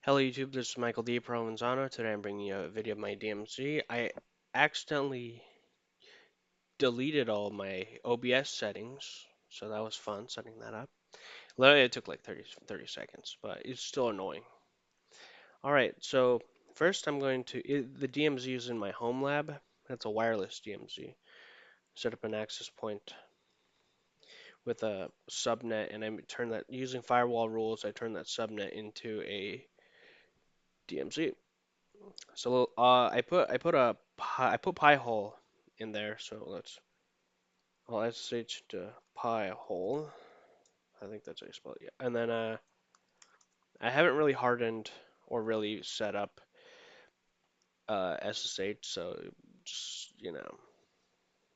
Hello YouTube, this is Michael D. Provenzano. Today I'm bringing you a video of my DMZ. I accidentally deleted all my OBS settings, so that was fun setting that up. Literally, it took like 30 seconds, but it's still annoying. Alright, so first I'm going to, the DMZ is in my Homelab. That's a wireless DMZ. Set up an access point with a subnet, and I turn that, using firewall rules, I turn that subnet into a DMZ. So I put pi hole in there. So I'll SSH to pi hole. I think that's how you spell it. Yeah. And then I haven't really hardened or really set up SSH. So just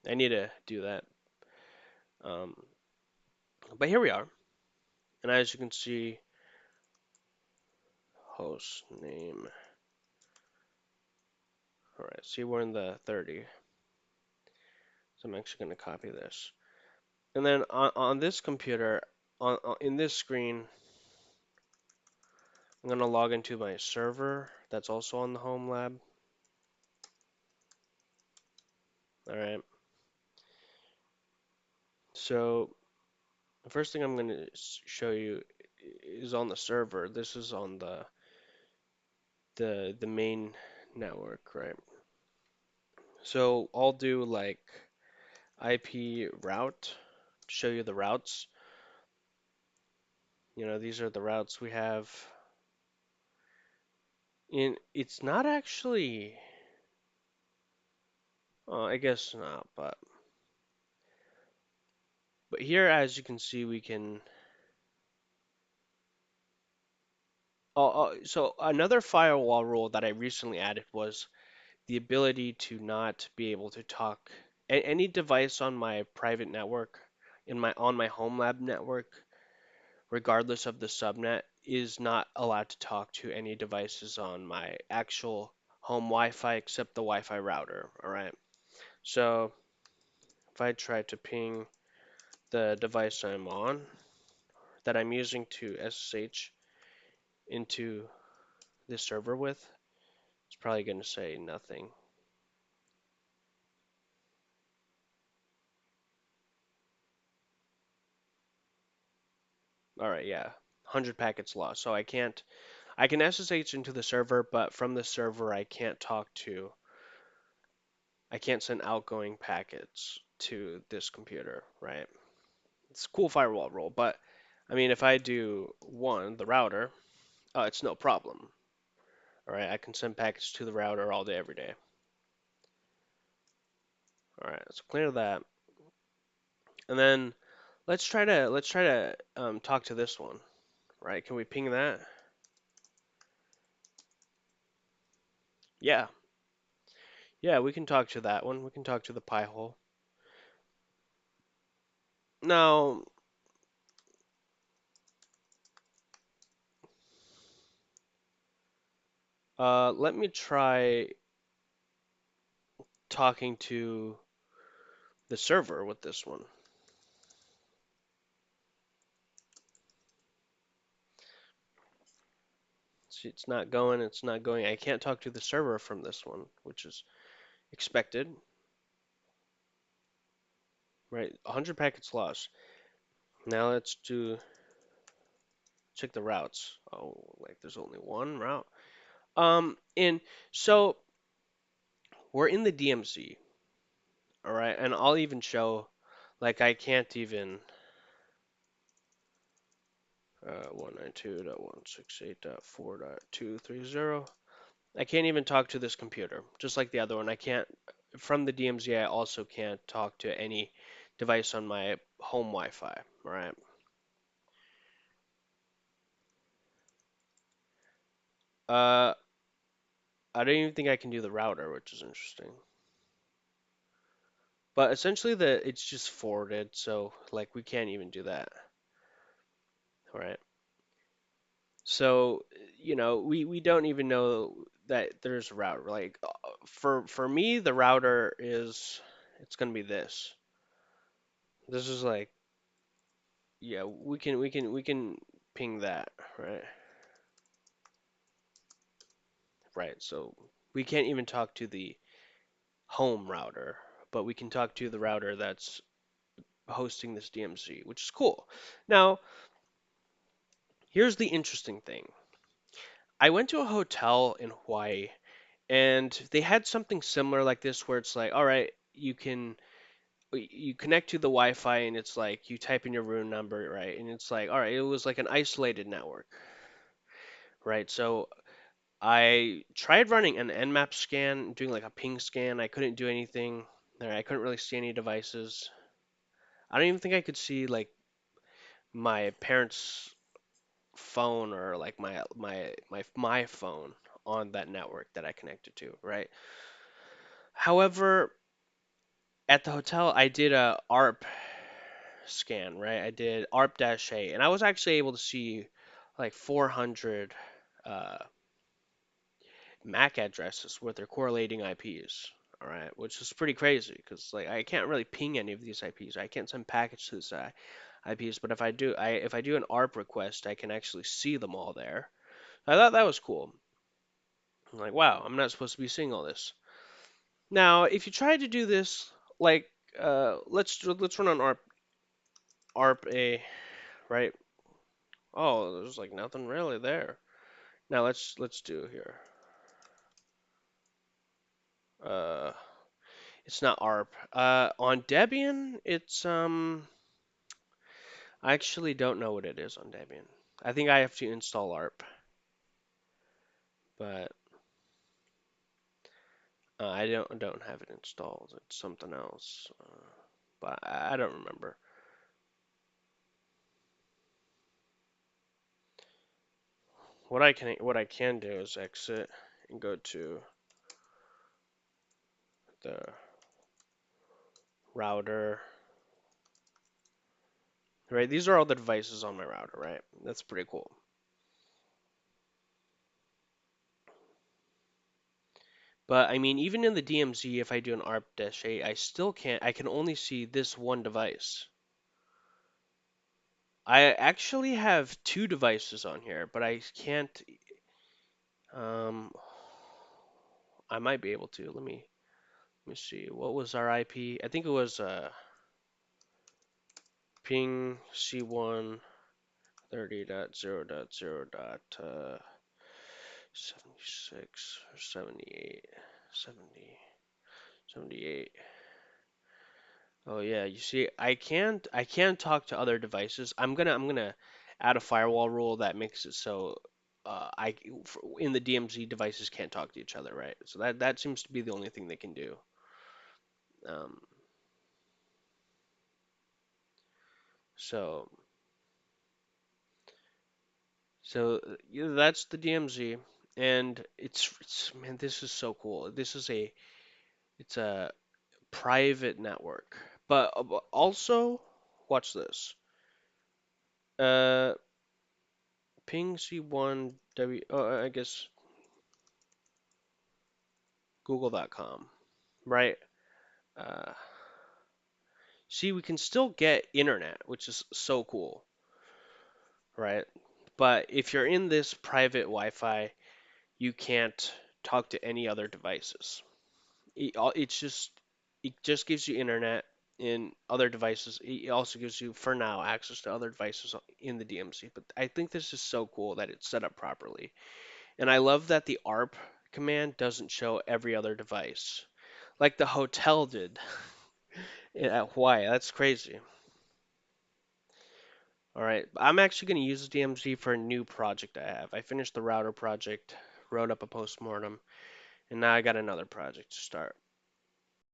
I need to do that. Um, but here we are. And as you can see, host name. All right. See, we're in the 30. So I'm actually going to copy this. And then on this computer, in this screen, I'm going to log into my server that's also on the home lab. All right. So the first thing I'm going to show you is on the server. This is on the main network, right? So I'll do like IP route, show you the routes. These are the routes we have. It's not actually, I guess not, but here, as you can see, we can. So another firewall rule that I recently added was the ability to not be able to talk any device on my private network on my home lab network, regardless of the subnet, is not allowed to talk to any devices on my actual home Wi-Fi except the Wi-Fi router. All right. So if I try to ping the device I'm on that I'm using to SSH into this server with, it's probably going to say nothing. All right, yeah. 100 packets lost. So I can SSH into the server, but from the server I can't send outgoing packets to this computer, right? It's a cool firewall rule, but I mean, if I do the router, it's no problem. All right, I can send packets to the router all day, every day. All right, let's clear that, and then let's try to talk to this one, right? Can we ping that? Yeah, yeah, we can talk to that one. We can talk to the pi hole. Now, let me try talking to the server with this one. See, it's not going, it's not going. I can't talk to the server from this one, which is expected, right? 100 packets lost. Now let's check the routes. Oh, like there's only one route. And so we're in the DMZ, all right? And I'll even show, like I can't even 192.168.4.230. I can't even talk to this computer, just like the other one. I can't, from the DMZ, I also can't talk to any device on my home Wi-Fi, right? Uh, I don't even think I can do the router, which is interesting. But essentially, it's just forwarded, so like we can't even do that, right? So, we don't even know that there's a router. Like for me, the router it's gonna be this. This is like, yeah, we can ping that, right? right? So we can't even talk to the home router, but we can talk to the router that's hosting this DMZ, which is cool. Now, here's the interesting thing. I went to a hotel in Hawaii and they had something similar like this where it's like, all right, you connect to the Wi-Fi and it's like you type in your room number, right? And it's like, all right, it was like an isolated network, right? So I tried running an Nmap scan, doing like a ping scan. I couldn't do anything. I couldn't really see any devices. I don't even think I could see like my parents' phone or like my phone on that network that I connected to, right? However, at the hotel, I did a ARP scan, right? I did ARP-A, and I was actually able to see like 400 uh, MAC addresses with their correlating IPs. All right, which is pretty crazy because like I can't really ping any of these IPs. I can't send packets to these IPs, but if I do an ARP request, I can actually see them all there. I thought that was cool. I'm like, wow, I'm not supposed to be seeing all this. Now, if you try to do this, like, let's run on ARP-A, right? Oh, there's like nothing really there. Now let's do here. Uh, it's not ARP. On Debian, it's I actually don't know what it is on Debian. I think I have to install ARP, but I don't have it installed. It's something else, but I don't remember. What I can do is exit and go to the router. Right, these are all the devices on my router, right? That's pretty cool. But I mean, even in the DMZ, if I do an ARP-A, I still can't. I can only see this one device. I actually have two devices on here, but I can't. Um, I might be able to. Let me see. What was our IP? I think it was ping C1 30.0.0.76 or 78, 70, 78. Oh yeah, you see, I can't talk to other devices. I'm gonna add a firewall rule that makes it so in the DMZ devices can't talk to each other, right? So that seems to be the only thing they can do. Um, so yeah, that's the DMZ, and it's man, this is so cool. It's a private network, but also watch this. Uh, ping C1 W. Oh, I guess Google.com, right? Uh, See, we can still get internet, which is so cool, right? But if you're in this private Wi-Fi, you can't talk to any other devices. It just gives you internet in other devices. It also gives you, for now, access to other devices in the DMZ. But I think this is so cool that it's set up properly. And I love that the ARP command doesn't show every other device, like the hotel did at Hawaii. That's crazy. All right, I'm actually going to use DMZ for a new project I have. I finished the router project, wrote up a postmortem, and now I got another project to start.